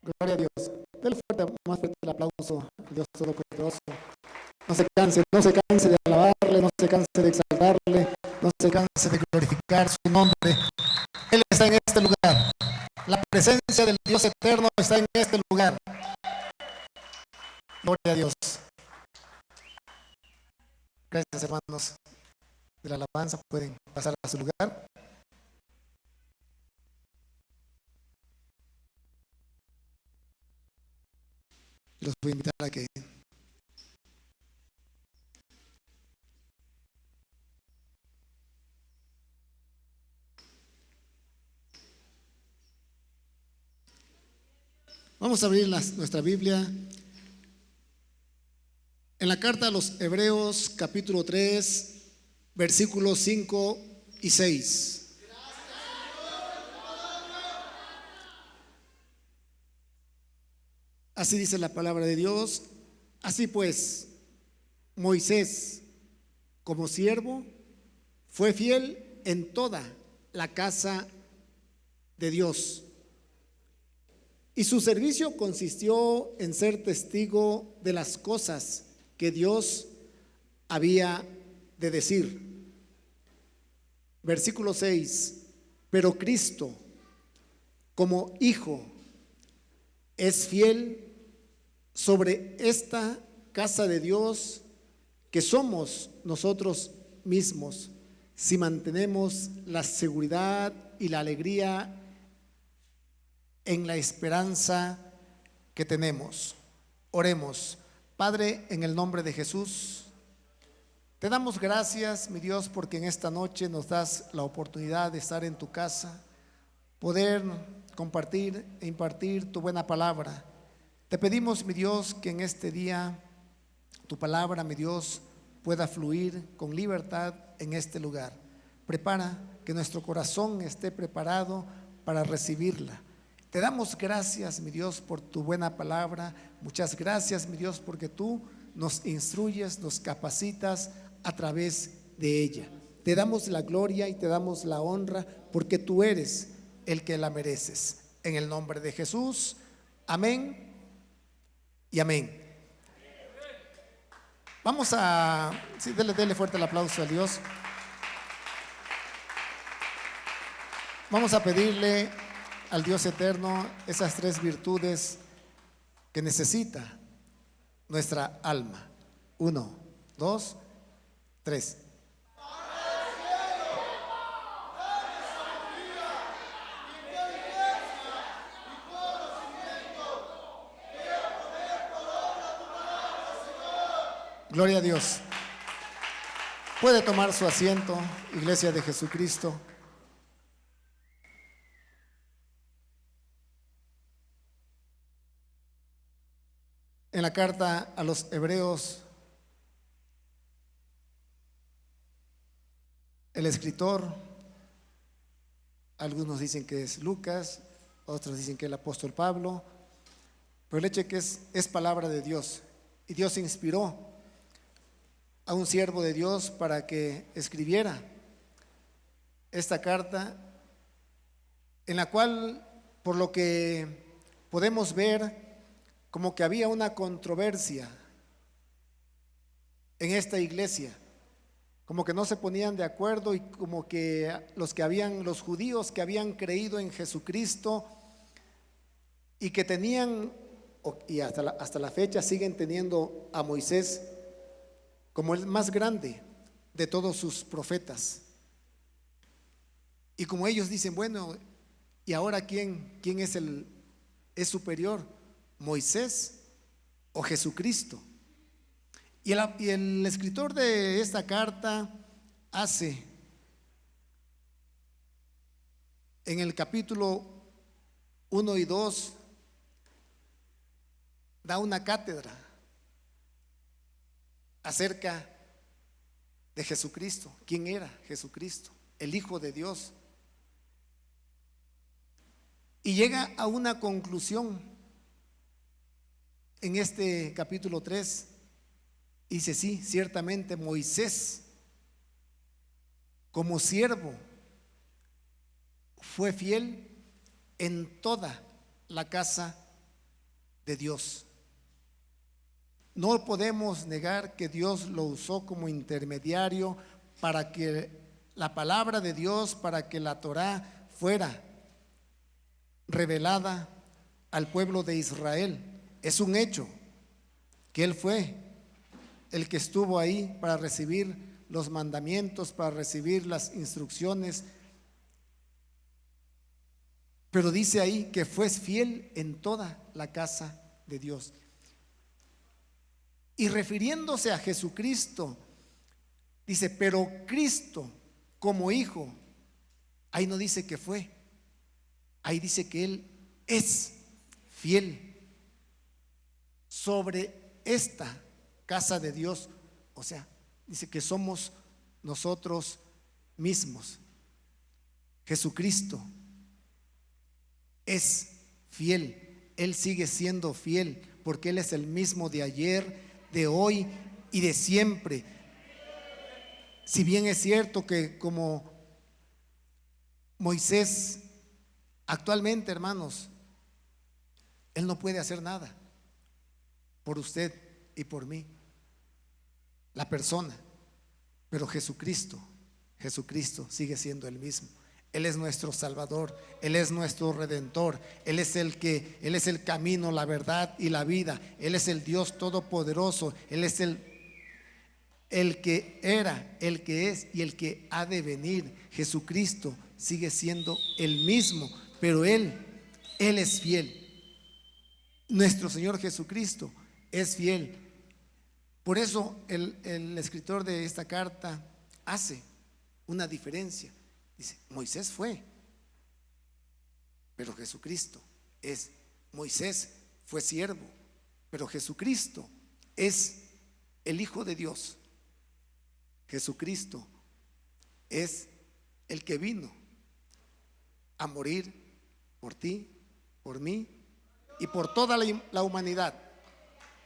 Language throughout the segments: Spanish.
Gloria a Dios. Denle fuerte, más fuerte el aplauso al Dios Todopoderoso. No se canse de alabarle, no se canse de exaltarle, no se canse de glorificar su nombre. Él está en este lugar. La presencia del Dios eterno está en este lugar. Gloria a Dios. Gracias, hermanos de la alabanza. Pueden pasar a su lugar. Los voy a invitar a que vamos a abrir nuestra Biblia en la carta a los Hebreos, capítulo 3, versículos 5 y 6. Así dice la palabra de Dios. Así pues, Moisés, como siervo, fue fiel en toda la casa de Dios. Y su servicio consistió en ser testigo de las cosas que Dios había de decir. Versículo 6. Pero Cristo, como Hijo, es fiel sobre esta casa de Dios, que somos nosotros mismos, si mantenemos la seguridad y la alegría en la esperanza que tenemos. Oremos. Padre, en el nombre de Jesús, te damos gracias, mi Dios, porque en esta noche nos das la oportunidad de estar en tu casa, poder compartir e impartir tu buena palabra. Te pedimos, mi Dios, que en este día tu palabra, mi Dios, pueda fluir con libertad en este lugar. Prepara que nuestro corazón esté preparado para recibirla. Te damos gracias, mi Dios, por tu buena palabra. Muchas gracias, mi Dios, porque tú nos instruyes, nos capacitas a través de ella. Te damos la gloria y te damos la honra, porque tú eres el que la mereces. En el nombre de Jesús, amén y amén. Vamos a, sí, dele fuerte el aplauso a Dios. Vamos a pedirle al Dios eterno esas tres virtudes que necesita nuestra alma. 1, 2, 3. Gloria a Dios. Puede tomar su asiento, Iglesia de Jesucristo. En la carta a los Hebreos, el escritor, algunos dicen que es Lucas, otros dicen que es el apóstol Pablo, pero el hecho es que es palabra de Dios, y Dios inspiró a un siervo de Dios para que escribiera esta carta, en la cual, por lo que podemos ver, como que había una controversia en esta iglesia, como que no se ponían de acuerdo, y como que los judíos que habían creído en Jesucristo y que tenían, y hasta la fecha siguen teniendo a Moisés como el más grande de todos sus profetas. Y como ellos dicen, bueno, ¿y ahora quién es superior? ¿Moisés o Jesucristo? Y el escritor de esta carta hace en el capítulo 1 y 2, da una cátedra acerca de Jesucristo. ¿Quién era Jesucristo? El Hijo de Dios. Y llega a una conclusión en este capítulo 3. Y dice, sí, ciertamente Moisés, como siervo, fue fiel en toda la casa de Dios. No podemos negar que Dios lo usó como intermediario para que la palabra de Dios, para que la Torá fuera revelada al pueblo de Israel. Es un hecho que Él fue el que estuvo ahí para recibir los mandamientos, para recibir las instrucciones. Pero dice ahí que fue fiel en toda la casa de Dios. Y refiriéndose a Jesucristo, dice, pero Cristo como hijo, ahí no dice que fue, ahí dice que Él es fiel sobre esta casa de Dios. O sea, dice que somos nosotros mismos. Jesucristo es fiel, Él sigue siendo fiel, porque Él es el mismo de ayer, de hoy y de siempre. Si bien es cierto que como Moisés, actualmente, hermanos, Él no puede hacer nada por usted y por mí, la persona, pero Jesucristo sigue siendo el mismo. Él es nuestro Salvador, Él es nuestro Redentor, Él es el camino, la verdad y la vida. Él es el Dios todopoderoso, Él es el que era, el que es y el que ha de venir. Jesucristo sigue siendo el mismo, pero Él es fiel. Nuestro Señor Jesucristo es fiel. Por eso el escritor de esta carta hace una diferencia. Dice, Moisés fue, pero Jesucristo es. Moisés fue siervo, pero Jesucristo es el Hijo de Dios. Jesucristo es el que vino a morir por ti, por mí y por toda la humanidad,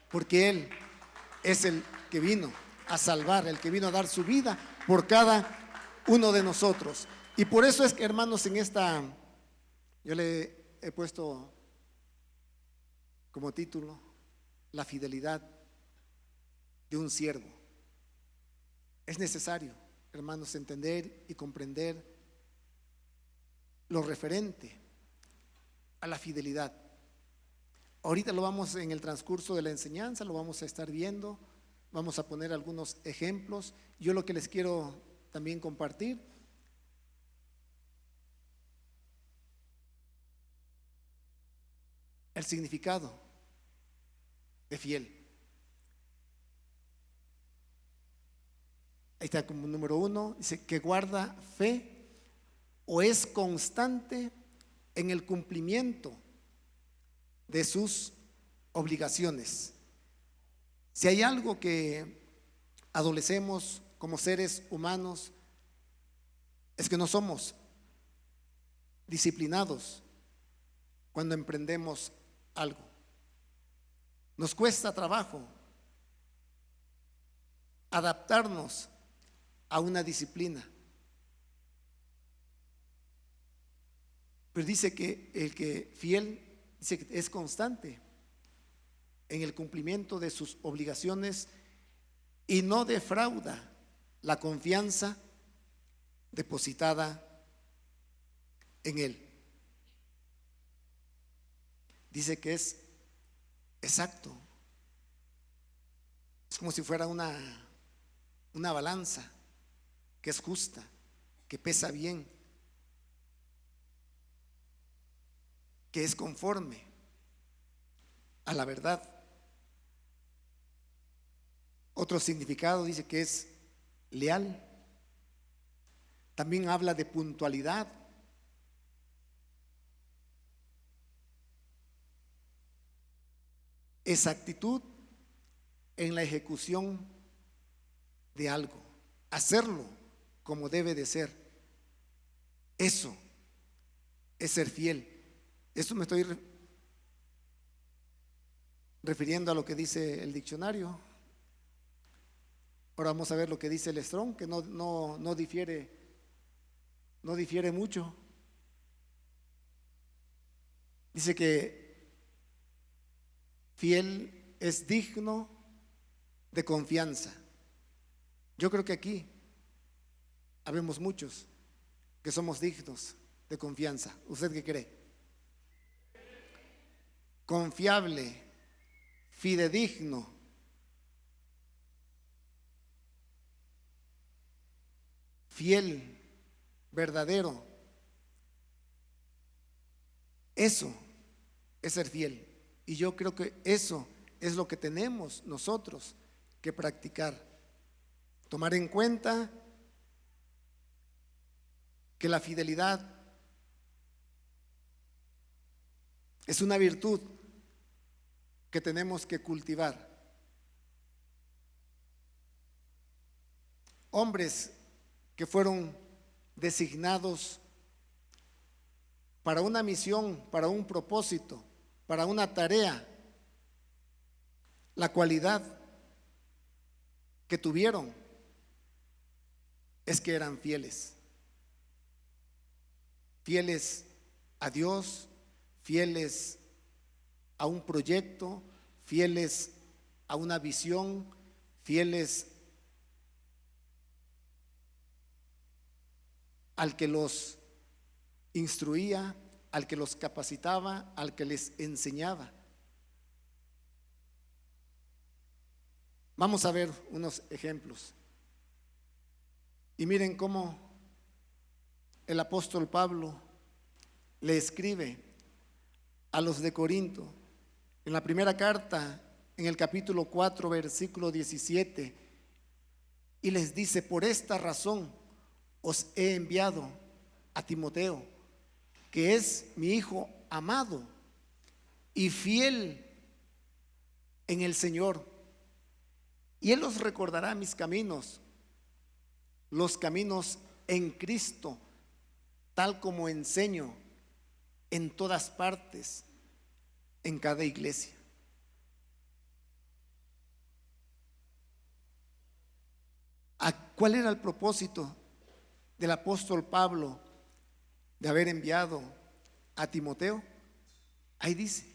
porque Él es el que vino a salvar, el que vino a dar su vida por cada uno de nosotros. Y por eso es que, hermanos, yo le he puesto como título la fidelidad de un siervo. Es necesario, hermanos, entender y comprender lo referente a la fidelidad. Ahorita lo vamos, en el transcurso de la enseñanza, lo vamos a estar viendo, vamos a poner algunos ejemplos. Yo lo que les quiero también compartir el significado de fiel. Ahí está como número 1, dice que guarda fe o es constante en el cumplimiento de sus obligaciones. Si hay algo que adolecemos como seres humanos, es que no somos disciplinados cuando emprendemos algo. Nos cuesta trabajo adaptarnos a una disciplina. Pero dice que el que fiel, dice que es constante en el cumplimiento de sus obligaciones y no defrauda la confianza depositada en él. Dice que es exacto. Es como si fuera una balanza que es justa, que pesa bien, que es conforme a la verdad. Otro significado dice que es leal. También habla de puntualidad. Exactitud en la ejecución de algo, hacerlo como debe de ser. Eso es ser fiel. Esto me estoy refiriendo a lo que dice el diccionario. Ahora vamos a ver lo que dice el Strong, que no difiere mucho. Dice que fiel es digno de confianza. Yo creo que aquí habemos muchos que somos dignos de confianza. ¿Usted qué cree? Confiable, fidedigno, fiel, verdadero. Eso es ser fiel. Y yo creo que eso es lo que tenemos nosotros que practicar. Tomar en cuenta que la fidelidad es una virtud que tenemos que cultivar. Hombres que fueron designados para una misión, para un propósito, para una tarea, la cualidad que tuvieron es que eran fieles. Fieles a Dios, fieles a un proyecto, fieles a una visión, fieles al que los instruía, al que los capacitaba, al que les enseñaba. Vamos a ver unos ejemplos. Y miren cómo el apóstol Pablo le escribe a los de Corinto en la primera carta, en el capítulo 4, versículo 17, y les dice: por esta razón os he enviado a Timoteo, que es mi hijo amado y fiel en el Señor, y él os recordará mis caminos, los caminos en Cristo, tal como enseño en todas partes, en cada iglesia. ¿Cuál era el propósito del apóstol Pablo de haber enviado a Timoteo? Ahí dice: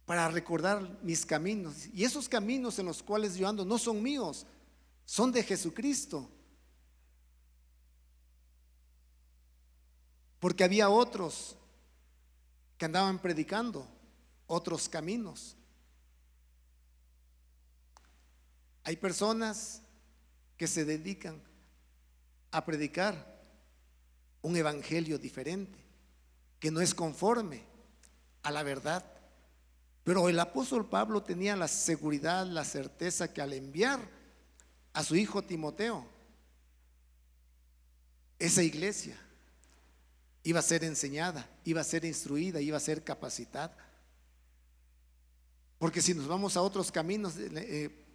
para recordar mis caminos. Y esos caminos en los cuales yo ando no son míos, son de Jesucristo. Porque había otros que andaban predicando otros caminos. Hay personas que se dedican a predicar un evangelio diferente, que no es conforme a la verdad. Pero el apóstol Pablo tenía la seguridad, la certeza que al enviar a su hijo Timoteo, esa iglesia iba a ser enseñada, iba a ser instruida, iba a ser capacitada. Porque si nos vamos a otros caminos,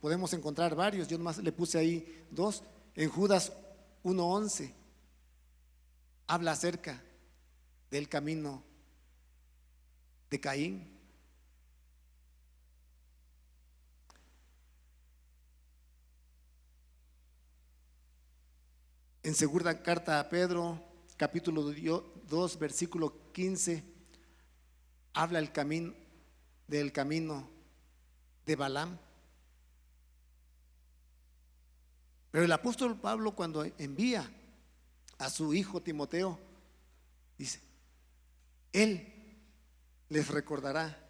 podemos encontrar varios. Yo nomás le puse ahí dos. En Judas 1:11 habla acerca del camino de Caín. En segunda carta a Pedro, capítulo 2, versículo 15, habla del camino de Balaam. Pero el apóstol Pablo, cuando envía a su hijo Timoteo, dice: él les recordará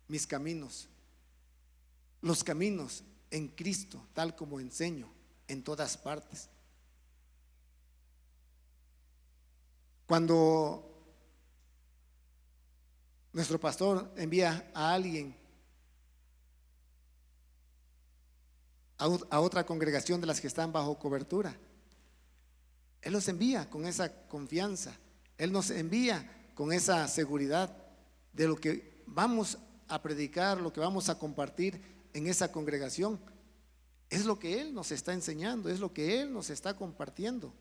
mis caminos, los caminos en Cristo, tal como enseño en todas partes. Cuando nuestro pastor envía a alguien a otra congregación de las que están bajo cobertura, él los envía con esa confianza, él nos envía con esa seguridad de lo que vamos a predicar, lo que vamos a compartir en esa congregación. Es lo que él nos está enseñando, es lo que él nos está compartiendo.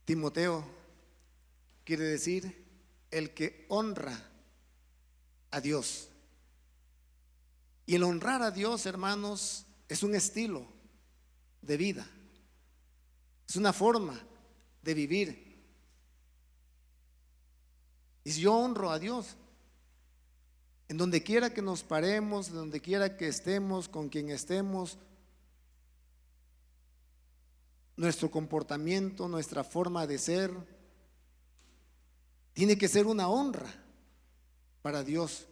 Timoteo quiere decir el que honra a Dios. Y el honrar a Dios, hermanos, es un estilo de vida, es una forma de vivir. Y si yo honro a Dios, en donde quiera que nos paremos, en donde quiera que estemos, con quien estemos, nuestro comportamiento, nuestra forma de ser, tiene que ser una honra para Dios.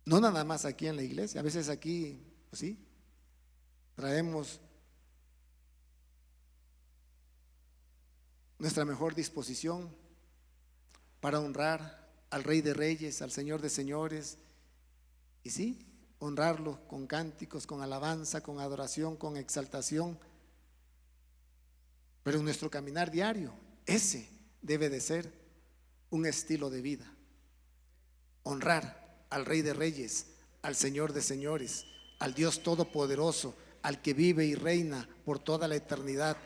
No nada más aquí en la iglesia, a veces aquí, pues sí, traemos nuestra mejor disposición para honrar al Rey de Reyes, al Señor de Señores, y sí, honrarlo con cánticos, con alabanza, con adoración, con exaltación, pero en nuestro caminar diario, ese debe de ser un estilo de vida, honrar al Rey de Reyes, al Señor de Señores, al Dios Todopoderoso, al que vive y reina por toda la eternidad,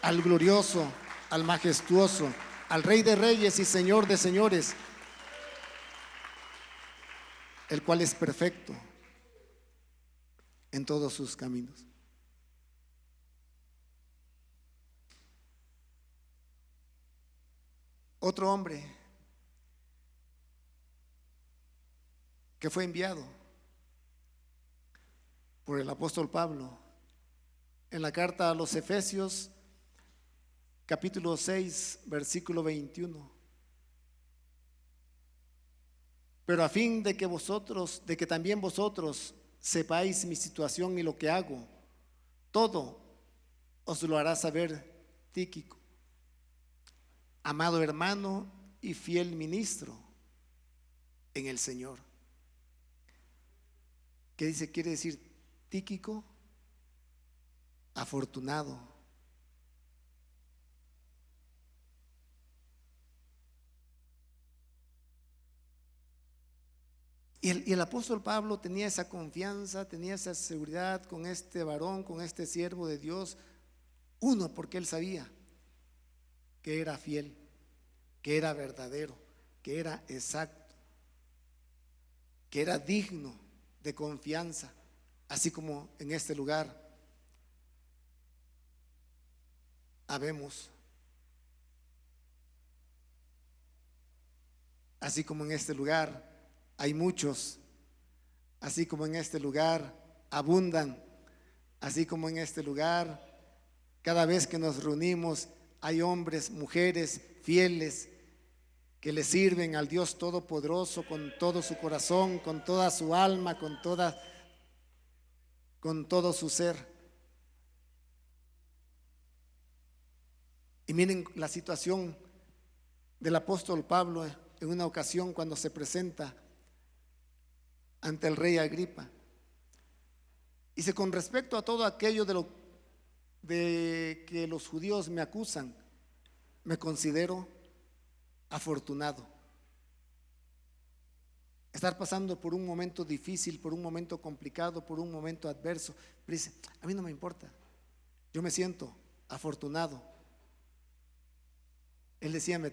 al glorioso, al majestuoso, al Rey de Reyes y Señor de Señores, el cual es perfecto en todos sus caminos. Otro hombre que fue enviado por el apóstol Pablo en la carta a los Efesios, capítulo 6, versículo 21. Pero a fin de que también vosotros sepáis mi situación y lo que hago, todo os lo hará saber Tíquico, amado hermano y fiel ministro en el Señor. ¿Qué dice? Quiere decir Tíquico, afortunado. Y el apóstol Pablo tenía esa confianza, tenía esa seguridad con este varón, con este siervo de Dios. Uno, porque él sabía que era fiel, que era verdadero, que era exacto, que era digno de confianza, así como en este lugar habemos, así como en este lugar hay muchos, así como en este lugar abundan, así como en este lugar cada vez que nos reunimos hay hombres, mujeres fieles que le sirven al Dios Todopoderoso con todo su corazón, con toda su alma, con todo su ser. Y miren la situación del apóstol Pablo en una ocasión cuando se presenta ante el rey Agripa. Dice: con respecto a todo aquello de que los judíos me acusan, me considero afortunado. Estar pasando por un momento difícil, por un momento complicado, por un momento adverso, pero dice: a mí no me importa, yo me siento afortunado. Él decía: me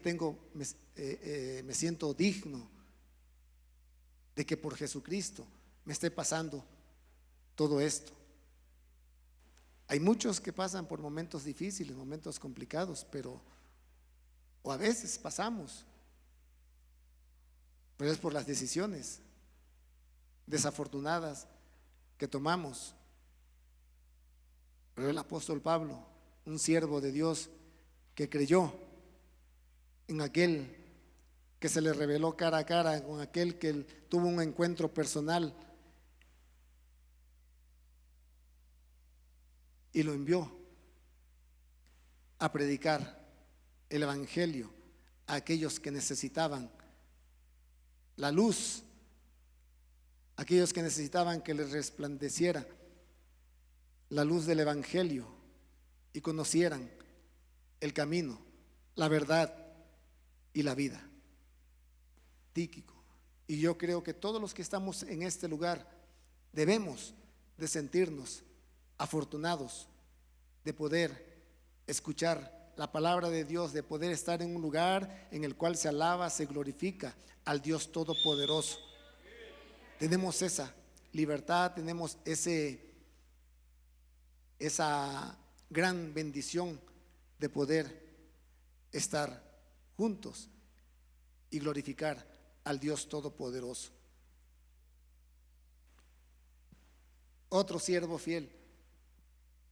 siento digno de que por Jesucristo me esté pasando todo esto. Hay muchos que pasan por momentos difíciles, momentos complicados, o a veces pasamos, pero es por las decisiones desafortunadas que tomamos. Pero el apóstol Pablo, un siervo de Dios que creyó en aquel que se le reveló cara a cara, con aquel que tuvo un encuentro personal y lo envió a predicar el evangelio a aquellos que necesitaban la luz, aquellos que necesitaban que les resplandeciera la luz del evangelio y conocieran el camino, la verdad y la vida. Tíquico. Y yo creo que todos los que estamos en este lugar debemos de sentirnos afortunados de poder escuchar la palabra de Dios, de poder estar en un lugar en el cual se alaba, se glorifica al Dios Todopoderoso. Tenemos esa libertad, tenemos ese esa gran bendición de poder estar juntos y glorificar al Dios Todopoderoso. Otro siervo fiel.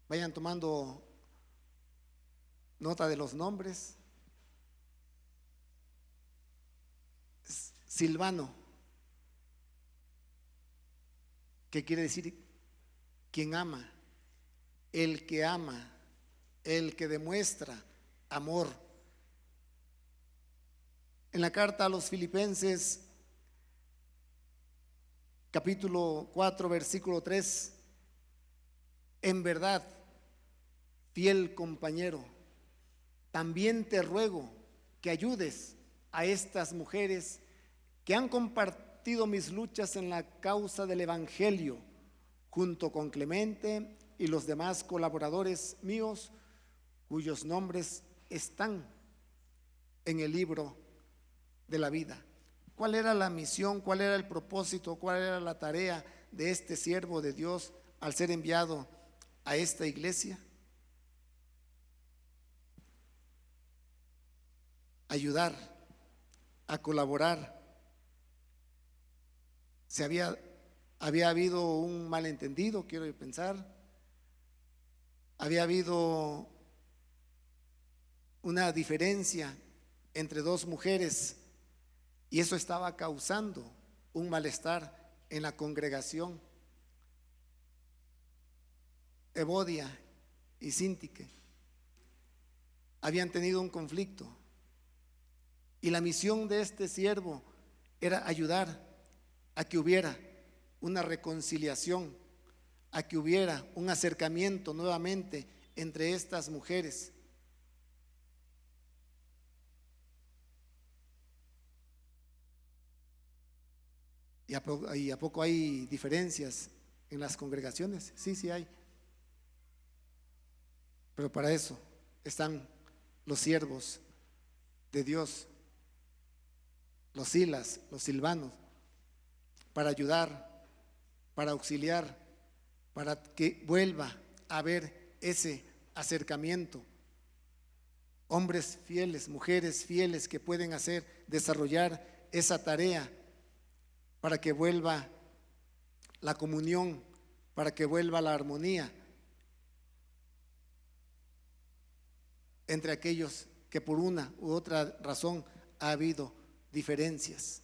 Vayan tomando nota de los nombres. Silvano, que quiere decir quien ama, el que demuestra amor. En la carta a los Filipenses, capítulo 4, versículo 3, en verdad, fiel compañero, también te ruego que ayudes a estas mujeres que han compartido mis luchas en la causa del Evangelio, junto con Clemente y los demás colaboradores míos, cuyos nombres están en el libro de la vida. ¿Cuál era la misión? ¿Cuál era el propósito? ¿Cuál era la tarea de este siervo de Dios al ser enviado a esta iglesia? Ayudar, a colaborar. Había habido un malentendido, quiero pensar. Había habido una diferencia entre dos mujeres y eso estaba causando un malestar en la congregación. Evodia y Síntique habían tenido un conflicto y la misión de este siervo era ayudar a que hubiera una reconciliación, a que hubiera un acercamiento nuevamente entre estas mujeres. ¿Y a poco hay diferencias en las congregaciones? Sí, sí hay. Pero para eso están los siervos de Dios, los silas, los silvanos, para ayudar, para auxiliar, para que vuelva a haber ese acercamiento. Hombres fieles, mujeres fieles que pueden desarrollar esa tarea para que vuelva la comunión, para que vuelva la armonía entre aquellos que por una u otra razón ha habido diferencias.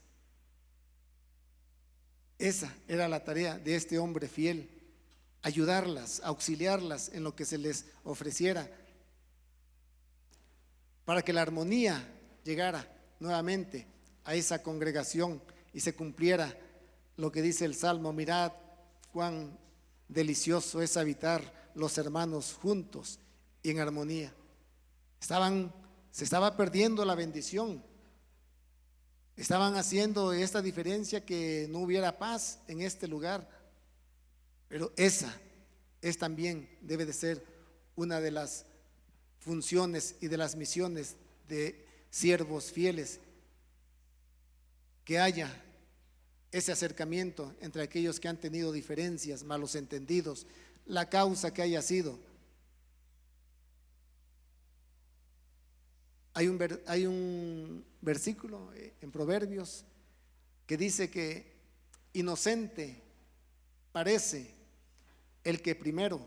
Esa era la tarea de este hombre fiel, ayudarlas, auxiliarlas en lo que se les ofreciera, para que la armonía llegara nuevamente a esa congregación y se cumpliera lo que dice el Salmo: mirad cuán delicioso es habitar los hermanos juntos y en armonía. Se estaba perdiendo la bendición. Estaban haciendo esta diferencia que no hubiera paz en este lugar. Pero esa es también, debe de ser una de las funciones y de las misiones de siervos fieles, que haya ese acercamiento entre aquellos que han tenido diferencias, malos entendidos, la causa que haya sido. Hay un versículo en Proverbios que dice que inocente parece el que primero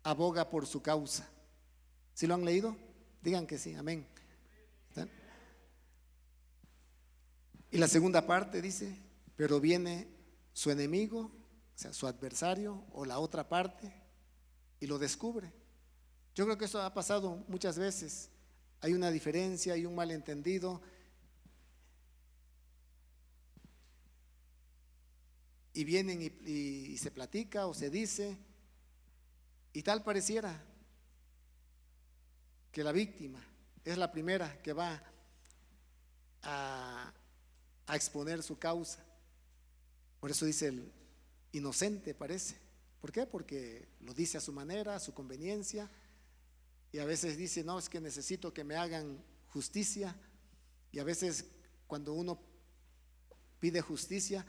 aboga por su causa. ¿Sí lo han leído? Digan que sí, amén. ¿Están? Y la segunda parte dice: pero viene su enemigo, o sea, su adversario, o la otra parte, y lo descubre. Yo creo que eso ha pasado muchas veces. Hay una diferencia, hay un malentendido, y vienen y se platica o se dice, y tal pareciera que la víctima es la primera que va a exponer su causa. Por eso dice el inocente parece. ¿Por qué? Porque lo dice a su manera, a su conveniencia, y a veces dice: no, es que necesito que me hagan justicia. Y a veces cuando uno pide justicia,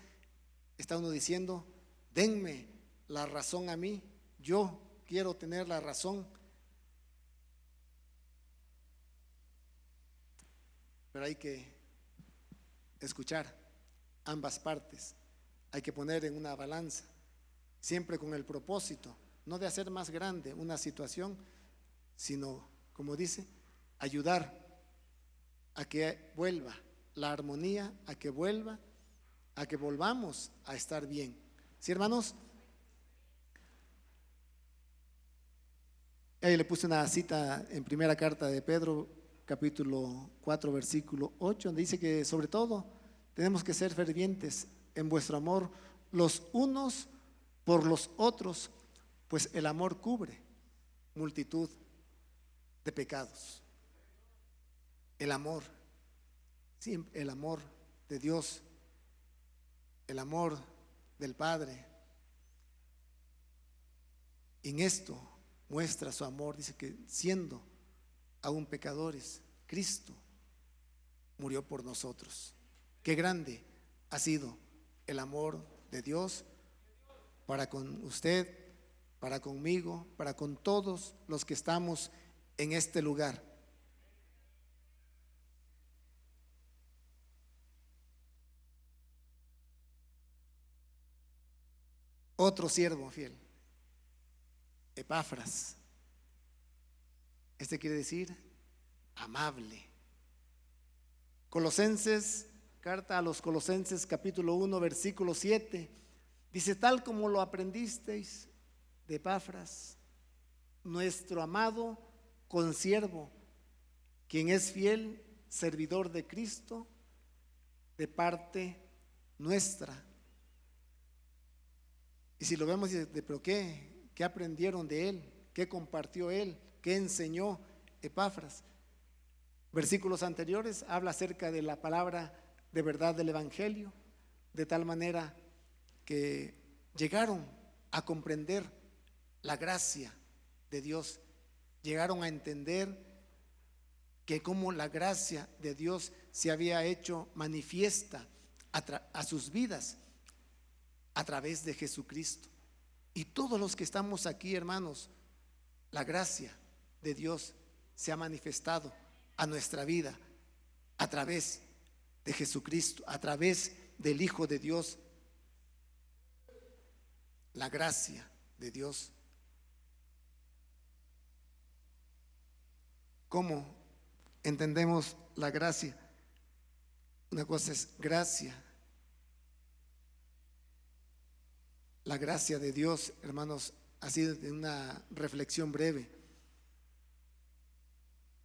está uno diciendo: denme la razón a mí, yo quiero tener la razón, pero hay que escuchar ambas partes, hay que poner en una balanza, siempre con el propósito, no de hacer más grande una situación, sino, como dice, ayudar a que vuelva la armonía, a que volvamos a estar bien. ¿Sí, hermanos? Ahí le puse una cita en primera carta de Pedro, capítulo 4, versículo 8, donde dice que sobre todo tenemos que ser fervientes en vuestro amor los unos por los otros, pues el amor cubre multitud de pecados. El amor, sí, el amor de Dios, el amor del Padre. En esto muestra su amor, dice que siendo aún pecadores, Cristo murió por nosotros. Qué grande ha sido el amor de Dios para con usted, para conmigo, para con todos los que estamos en este lugar. Otro siervo fiel, Epafras. Este quiere decir amable. Colosenses, carta a los Colosenses, capítulo 1, versículo 7, dice: tal como lo aprendisteis de Epafras, nuestro amado consiervo, quien es fiel servidor de Cristo de parte nuestra. Y si lo vemos, dice, pero ¿qué aprendieron de él? ¿Qué compartió él? ¿Qué enseñó Epafras? Versículos anteriores habla acerca de la palabra de verdad del Evangelio, de tal manera que llegaron a comprender la gracia de Dios, llegaron a entender que como la gracia de Dios se había hecho manifiesta a sus vidas a través de Jesucristo. Y todos los que estamos aquí, hermanos, la gracia de Dios se ha manifestado a nuestra vida a través de Jesucristo, a través del Hijo de Dios. La gracia de Dios. ¿Cómo entendemos la gracia? Una cosa es gracia. La gracia de Dios, hermanos, así de una reflexión breve,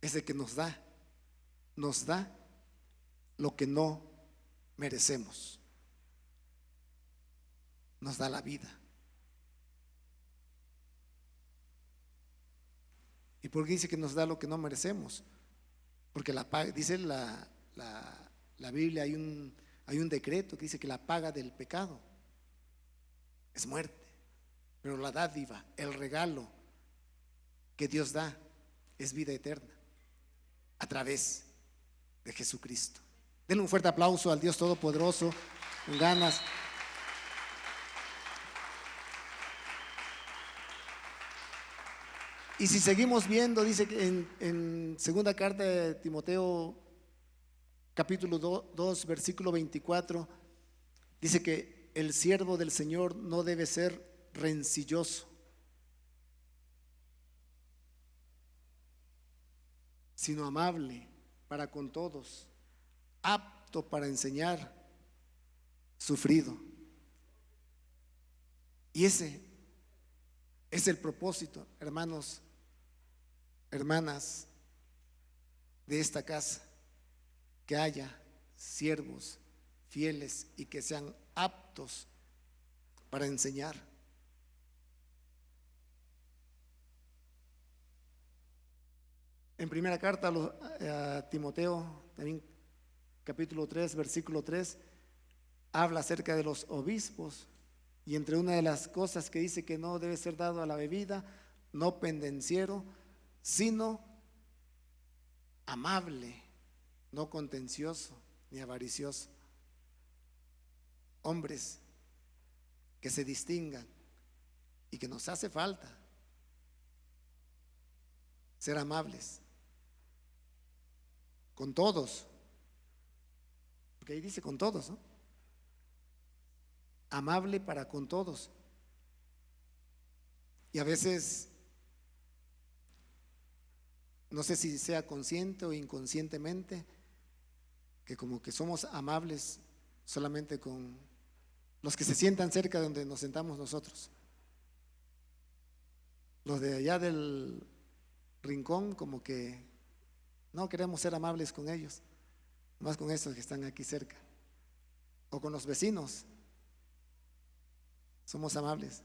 es el que nos da lo que no merecemos. Nos da la vida. ¿Y por qué dice que nos da lo que no merecemos? Porque dice la Biblia, hay un decreto que dice que la paga del pecado es muerte, pero la dádiva, el regalo que Dios da es vida eterna a través de Jesucristo. Denle un fuerte aplauso al Dios Todopoderoso, con ganas. Y si seguimos viendo, dice que en segunda carta de Timoteo, capítulo 2, versículo 24, dice que el siervo del Señor no debe ser rencilloso, sino amable para con todos, apto para enseñar, sufrido. Y ese es el propósito, hermanos, hermanas de esta casa, que haya siervos fieles y que sean aptos para enseñar. En primera carta a Timoteo, también capítulo 3, versículo 3, habla acerca de los obispos, y entre una de las cosas que dice que no debe ser dado a la bebida, no pendenciero, sino amable, no contencioso ni avaricioso. Hombres que se distingan y que nos hace falta ser amables con todos, porque ahí dice con todos, ¿no? Amable para con todos. Y a veces, no sé si sea consciente o inconscientemente, que como que somos amables solamente con los que se sientan cerca de donde nos sentamos nosotros. Los de allá del rincón, como que no queremos ser amables con ellos, más con esos que están aquí cerca. O con los vecinos, somos amables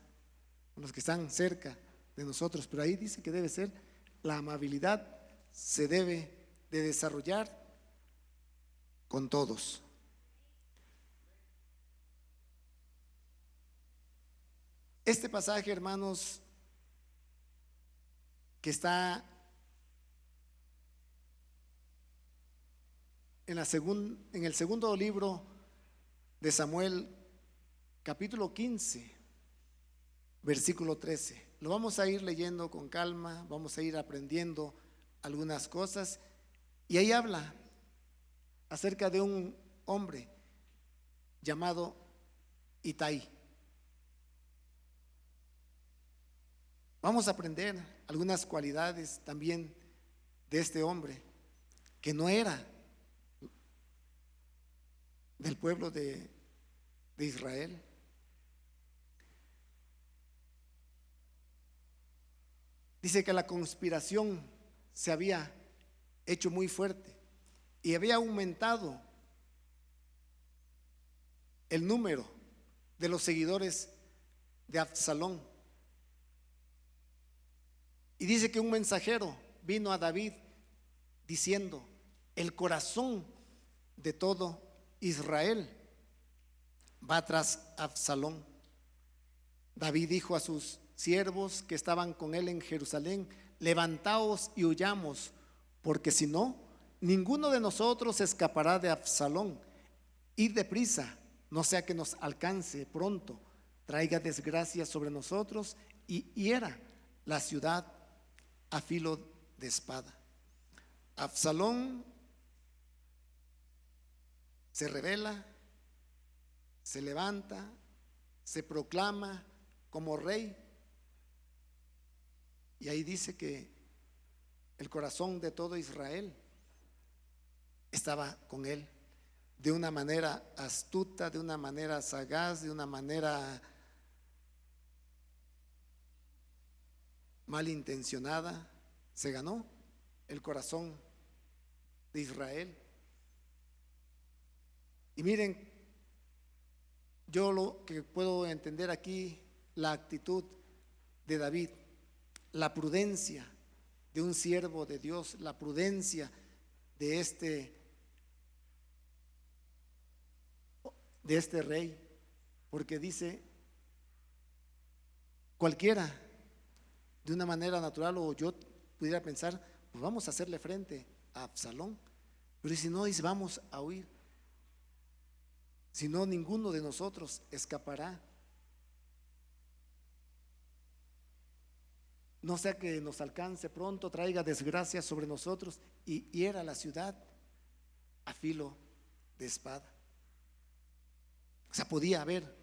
con los que están cerca de nosotros, pero ahí dice que debe ser la amabilidad, se debe de desarrollar con todos. Este pasaje, hermanos, que está en el segundo libro de Samuel, capítulo 15, versículo 13. Lo vamos a ir leyendo con calma, vamos a ir aprendiendo algunas cosas. Y ahí habla acerca de un hombre llamado Itai. Vamos a aprender algunas cualidades también de este hombre, que no era del pueblo de Israel. Dice que la conspiración se había hecho muy fuerte y había aumentado el número de los seguidores de Absalón. Y dice que un mensajero vino a David diciendo: el corazón de todo Israel va tras Absalón. David dijo a sus siervos que estaban con él en Jerusalén: levantaos y huyamos, porque si no, ninguno de nosotros escapará de Absalón. Id deprisa, no sea que nos alcance pronto, traiga desgracia sobre nosotros y hiera la ciudad a filo de espada. Absalón se revela, se levanta, se proclama como rey, y ahí dice que el corazón de todo Israel estaba con él, de una manera astuta, de una manera sagaz, de una manera malintencionada, se ganó el corazón de Israel. Y miren, yo lo que puedo entender aquí, la actitud de David, la prudencia de un siervo de Dios, la prudencia de este rey, porque dice: cualquiera de una manera natural, o yo pudiera pensar, pues vamos a hacerle frente a Absalón, pero si no, dice: vamos a huir, si no, ninguno de nosotros escapará, no sea que nos alcance pronto, traiga desgracia sobre nosotros y hiera la ciudad a filo de espada. O sea, podía haber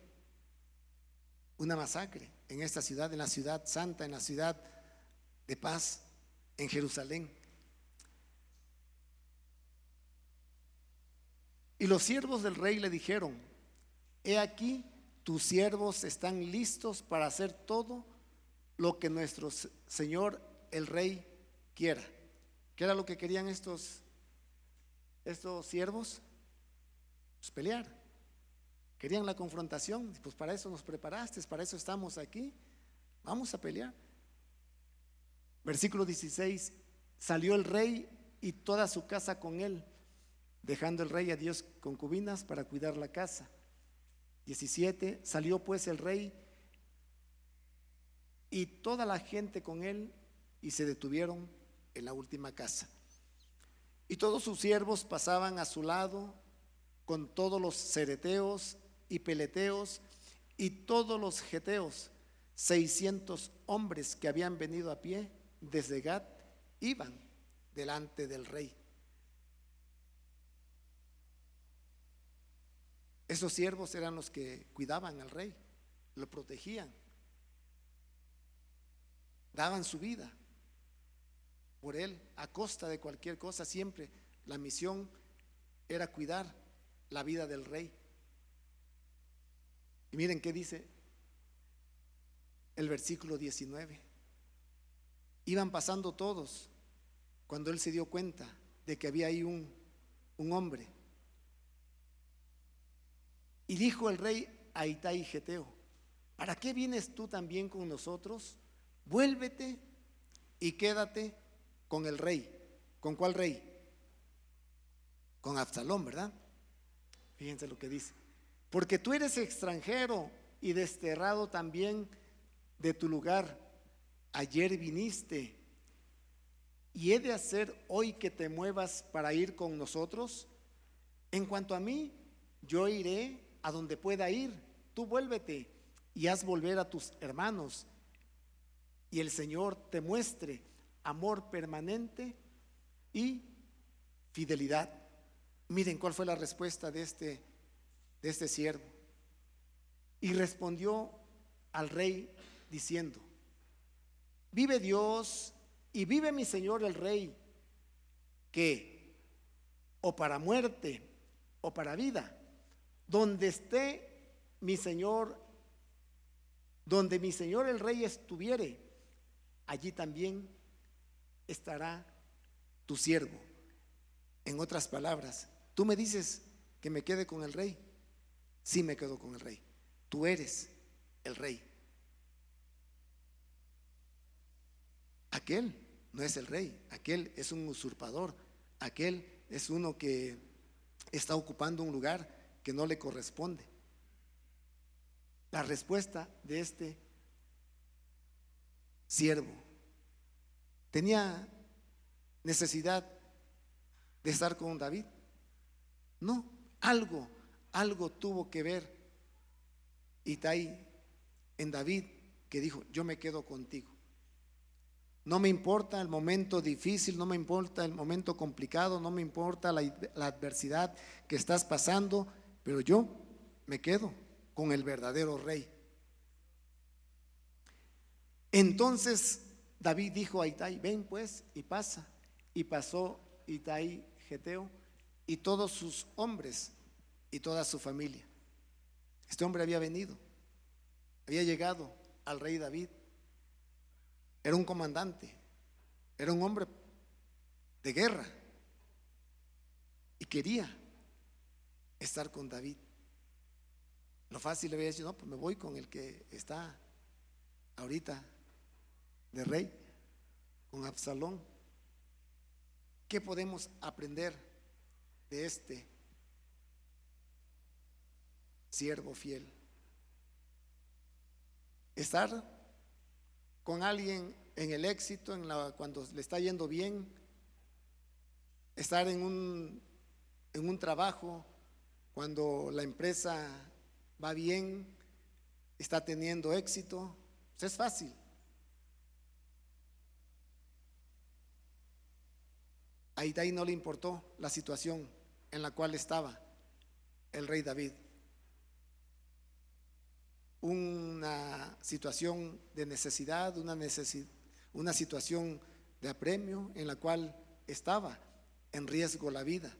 una masacre en esta ciudad, en la ciudad santa, en la ciudad de paz, en Jerusalén. Y los siervos del rey le dijeron: he aquí, tus siervos están listos para hacer todo lo que nuestro Señor el rey quiera. ¿Qué era lo que querían estos siervos? Pues pelear. Querían la confrontación. Pues para eso nos preparaste, para eso estamos aquí, vamos a pelear. Versículo 16: salió el rey y toda su casa con él, dejando el rey a 10 concubinas para cuidar la casa. 17: salió pues el rey y toda la gente con él, y se detuvieron en la última casa. Y todos sus siervos pasaban a su lado, con todos los cereteos y peleteos y todos los geteos, 600 hombres que habían venido a pie desde Gat iban delante del rey. Esos siervos eran los que cuidaban al rey, lo protegían, daban su vida por él a costa de cualquier cosa. Siempre la misión era cuidar la vida del rey. Y miren qué dice el versículo 19. Iban pasando todos cuando él se dio cuenta de que había ahí un hombre. Y dijo el rey a Itai Geteo: ¿para qué vienes tú también con nosotros? Vuélvete y quédate con el rey. ¿Con cuál rey? Con Absalón, ¿verdad? Fíjense lo que dice: porque tú eres extranjero y desterrado también de tu lugar. Ayer viniste, y he de hacer hoy que te muevas para ir con nosotros. En cuanto a mí, yo iré a donde pueda ir. Tú vuélvete y haz volver a tus hermanos, y el Señor te muestre amor permanente y fidelidad. Miren cuál fue la respuesta de este siervo. Y respondió al rey diciendo: vive Dios y vive mi señor el rey, que o para muerte o para vida, donde esté mi señor, donde mi señor el rey estuviere, allí también estará tu siervo. En otras palabras, tú me dices que me quede con el rey. Sí, me quedo con el rey. Tú eres el rey. Aquel no es el rey, aquel es un usurpador, aquel es uno que está ocupando un lugar que no le corresponde. La respuesta de este siervo: ¿tenía necesidad de estar con David? No, algo tuvo que ver Itai en David, que dijo: yo me quedo contigo. No me importa el momento difícil, no me importa el momento complicado, no me importa la adversidad que estás pasando, pero yo me quedo con el verdadero rey. Entonces David dijo a Itai: ven pues y pasa. Y pasó Itai Geteo y todos sus hombres y toda su familia. Este hombre había venido, había llegado al rey David. Era un comandante, era un hombre de guerra y quería estar con David. Lo fácil le había dicho: no, pues me voy con el que está ahorita de rey, con Absalón. ¿Qué podemos aprender de este siervo fiel? Estar con alguien en el éxito, cuando le está yendo bien, estar en un trabajo cuando la empresa va bien, está teniendo éxito, pues es fácil. A Itai no le importó la situación en la cual estaba el rey David. Una situación de necesidad, una situación de apremio en la cual estaba en riesgo la vida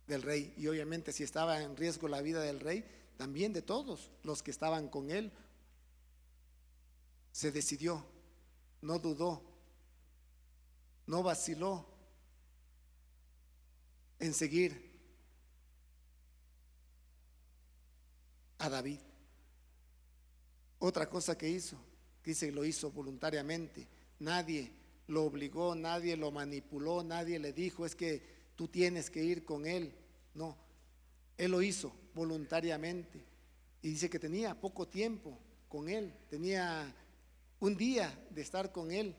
del rey. Y obviamente, si estaba en riesgo la vida del rey, también de todos los que estaban con él. Se decidió, no dudó, no vaciló en seguir a David. Otra cosa que hizo, que dice, lo hizo voluntariamente. Nadie lo obligó, nadie lo manipuló, nadie le dijo: es que tú tienes que ir con él. No, él lo hizo voluntariamente. Y dice que tenía poco tiempo con él, tenía un día de estar con él.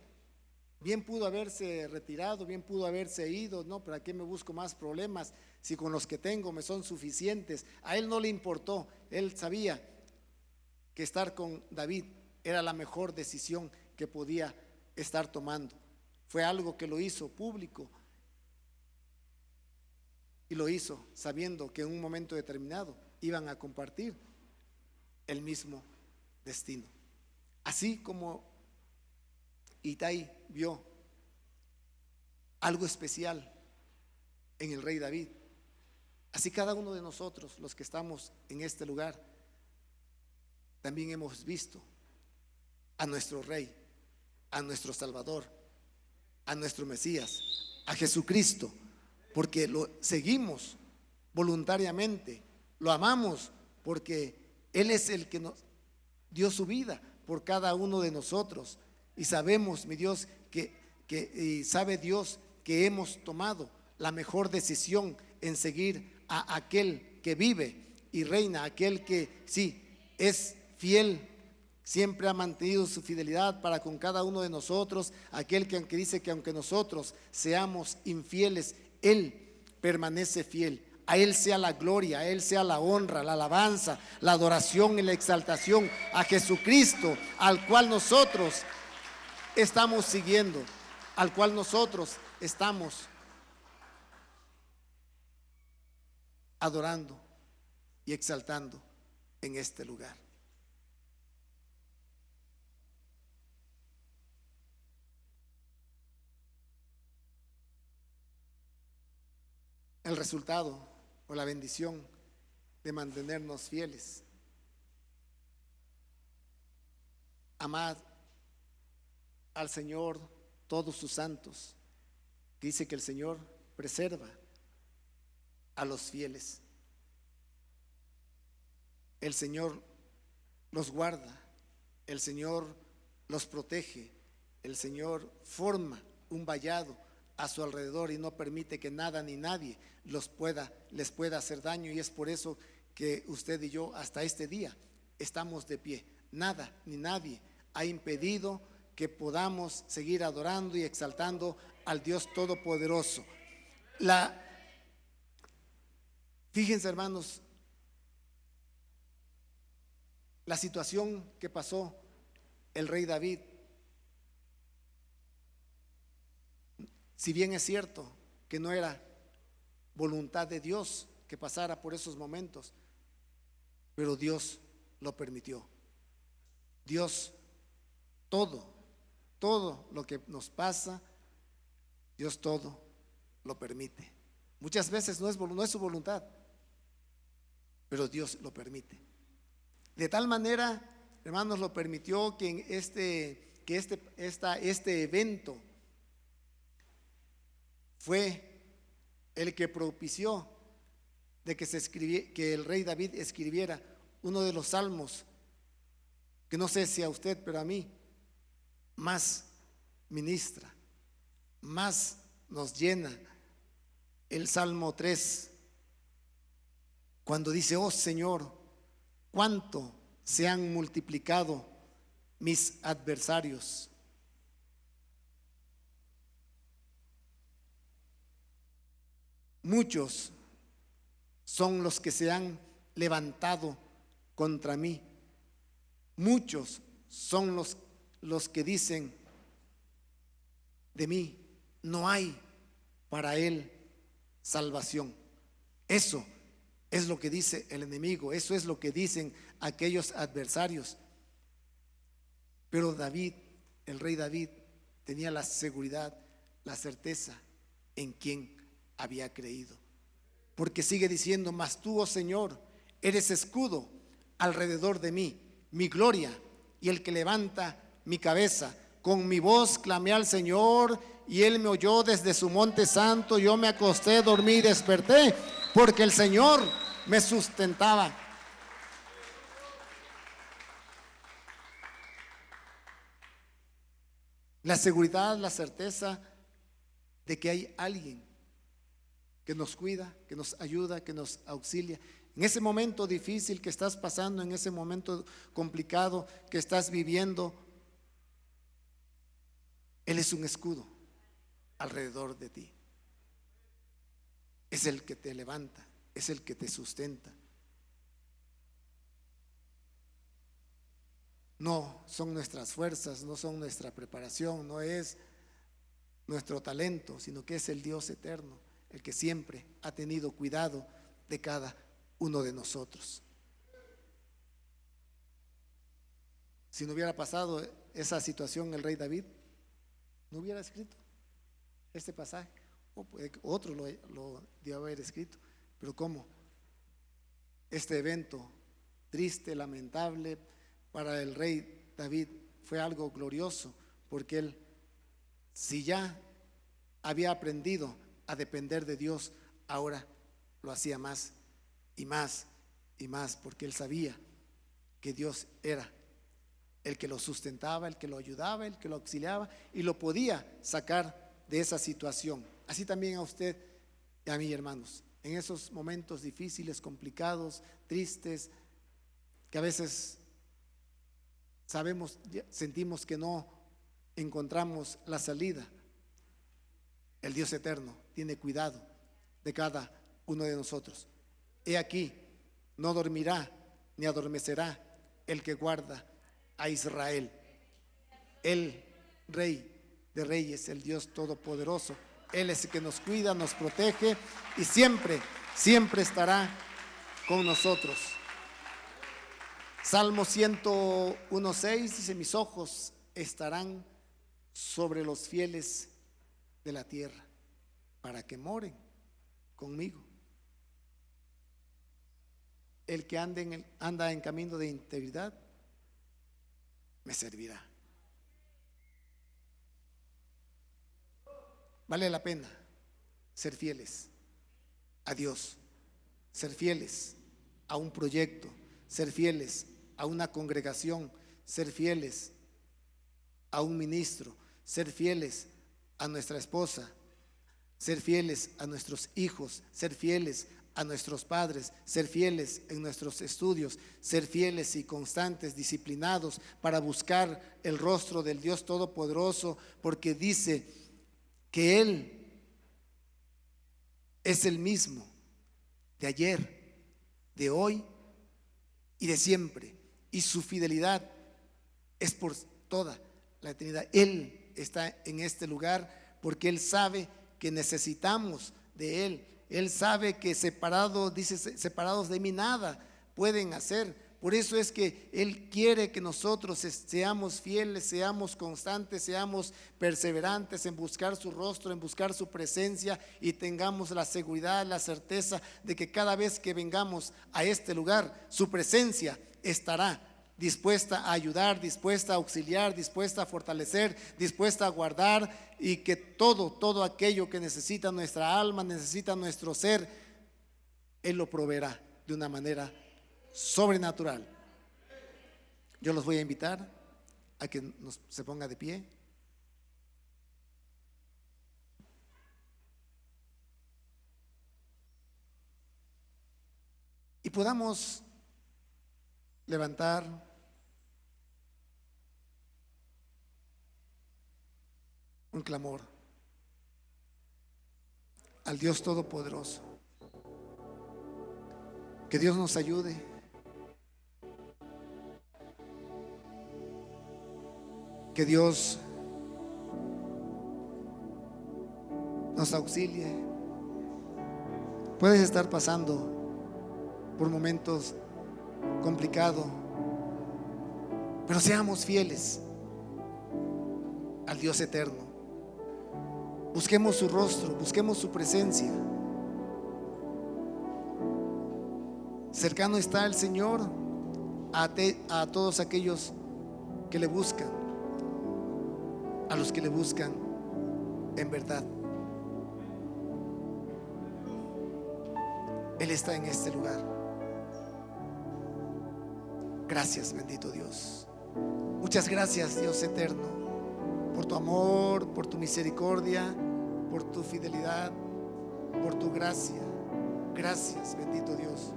Bien pudo haberse retirado, bien pudo haberse ido. No, ¿para qué me busco más problemas si con los que tengo me son suficientes? A él no le importó. Él sabía que estar con David era la mejor decisión que podía estar tomando. Fue algo que lo hizo público y lo hizo sabiendo que en un momento determinado iban a compartir el mismo destino. Así como Itai vio algo especial en el rey David, así cada uno de nosotros, los que estamos en este lugar, también hemos visto a nuestro rey, a nuestro Salvador, a nuestro Mesías, a Jesucristo, porque lo seguimos voluntariamente, lo amamos porque Él es el que nos dio su vida por cada uno de nosotros. Y sabemos, mi Dios, y sabe Dios que hemos tomado la mejor decisión en seguir a aquel que vive y reina, aquel que sí es fiel, siempre ha mantenido su fidelidad para con cada uno de nosotros, aquel que aunque dice que aunque nosotros seamos infieles, Él permanece fiel. A Él sea la gloria, a Él sea la honra, la alabanza, la adoración y la exaltación, a Jesucristo, al cual nosotros estamos siguiendo, al cual nosotros estamos adorando y exaltando en este lugar. El resultado o la bendición de mantenernos fieles. Amad al Señor todos sus santos. Dice que el Señor preserva a los fieles. El Señor los guarda, el Señor los protege, el Señor forma un vallado a su alrededor y no permite que nada ni nadie les pueda hacer daño. Y es por eso que usted y yo hasta este día estamos de pie. Nada ni nadie ha impedido que podamos seguir adorando y exaltando al Dios Todopoderoso. Fíjense, hermanos, la situación que pasó el rey David. Si bien es cierto que no era voluntad de Dios que pasara por esos momentos, pero Dios lo permitió. Dios, todo lo que nos pasa, Dios todo lo permite. Muchas veces no es su voluntad, pero Dios lo permite. De tal manera, hermanos, lo permitió que este evento fue el que propició de que el rey David escribiera uno de los salmos que no sé si a usted, pero a mí más ministra, más nos llena, el Salmo 3, cuando dice: oh Señor, cuánto se han multiplicado mis adversarios. Muchos son los que se han levantado contra mí. Muchos son los que dicen de mí: no hay para él salvación. Eso es lo que dice el enemigo, eso es lo que dicen aquellos adversarios. Pero David, el rey David, tenía la seguridad, la certeza en quien había creído. Porque sigue diciendo: mas tú, oh Señor, eres escudo alrededor de mí, mi gloria y el que levanta mi cabeza. Con mi voz clamé al Señor y Él me oyó desde su monte santo. Yo me acosté, dormí y desperté, porque el Señor me sustentaba. La seguridad, la certeza de que hay alguien que nos cuida, que nos ayuda, que nos auxilia. En ese momento difícil que estás pasando, en ese momento complicado que estás viviendo, Él es un escudo alrededor de ti. Es el que te levanta, es el que te sustenta. No son nuestras fuerzas, no son nuestra preparación, no es nuestro talento, sino que es el Dios eterno, el que siempre ha tenido cuidado de cada uno de nosotros. Si no hubiera pasado esa situación, el rey David no hubiera escrito este pasaje, o otro lo dio a haber escrito. Pero ¿cómo? Este evento triste, lamentable para el rey David fue algo glorioso, porque él, si ya había aprendido a depender de Dios, ahora lo hacía más y más y más, porque él sabía que Dios era el que lo sustentaba, el que lo ayudaba, el que lo auxiliaba y lo podía sacar de esa situación. Así también a usted y a mí, hermanos, en esos momentos difíciles, complicados, tristes, que a veces sentimos que no encontramos la salida. El Dios eterno tiene cuidado de cada uno de nosotros. He aquí, no dormirá ni adormecerá el que guarda a Israel. El Rey de Reyes, el Dios Todopoderoso, Él es el que nos cuida, nos protege y siempre, siempre estará con nosotros. Salmo 101:6 dice: mis ojos estarán sobre los fieles de la tierra, para que moren conmigo. El que anda en camino de integridad me servirá. Vale la pena ser fieles a Dios, ser fieles a un proyecto, ser fieles a una congregación, ser fieles a un ministro, ser fieles a nuestra esposa, ser fieles a nuestros hijos, ser fieles a nuestros padres, ser fieles en nuestros estudios, ser fieles y constantes, disciplinados para buscar el rostro del Dios Todopoderoso, porque dice que Él es el mismo de ayer, de hoy y de siempre, y su fidelidad es por toda la eternidad. Él está en este lugar porque Él sabe que necesitamos de Él. Él sabe que separados, dice, separados de mí nada pueden hacer. Por eso es que Él quiere que nosotros seamos fieles, seamos constantes, seamos perseverantes en buscar su rostro, en buscar su presencia, y tengamos la seguridad, la certeza de que cada vez que vengamos a este lugar, su presencia estará dispuesta a ayudar, dispuesta a auxiliar, dispuesta a fortalecer, dispuesta a guardar, y que todo aquello que necesita nuestra alma, necesita nuestro ser, Él lo proveerá de una manera sobrenatural. Yo los voy a invitar a que se ponga de pie y podamos levantar un clamor al Dios Todopoderoso. Que Dios nos ayude, que Dios nos auxilie. Puedes estar pasando por momentos complicados, pero seamos fieles al Dios eterno. Busquemos su rostro, busquemos su presencia. Cercano está el Señor a todos aquellos que le buscan, a los que le buscan en verdad. Él está en este lugar. Gracias, bendito Dios. Muchas gracias, Dios eterno, por tu amor, por tu misericordia, por tu fidelidad, por tu gracia. Gracias, bendito Dios.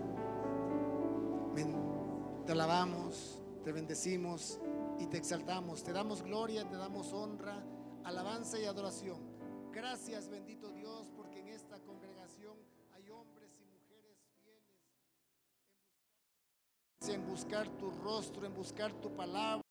Te alabamos, te bendecimos y te exaltamos. Te damos gloria, te damos honra, alabanza y adoración. Gracias, bendito Dios, porque en esta congregación hay hombres y mujeres fieles en buscar tu rostro, en buscar tu palabra.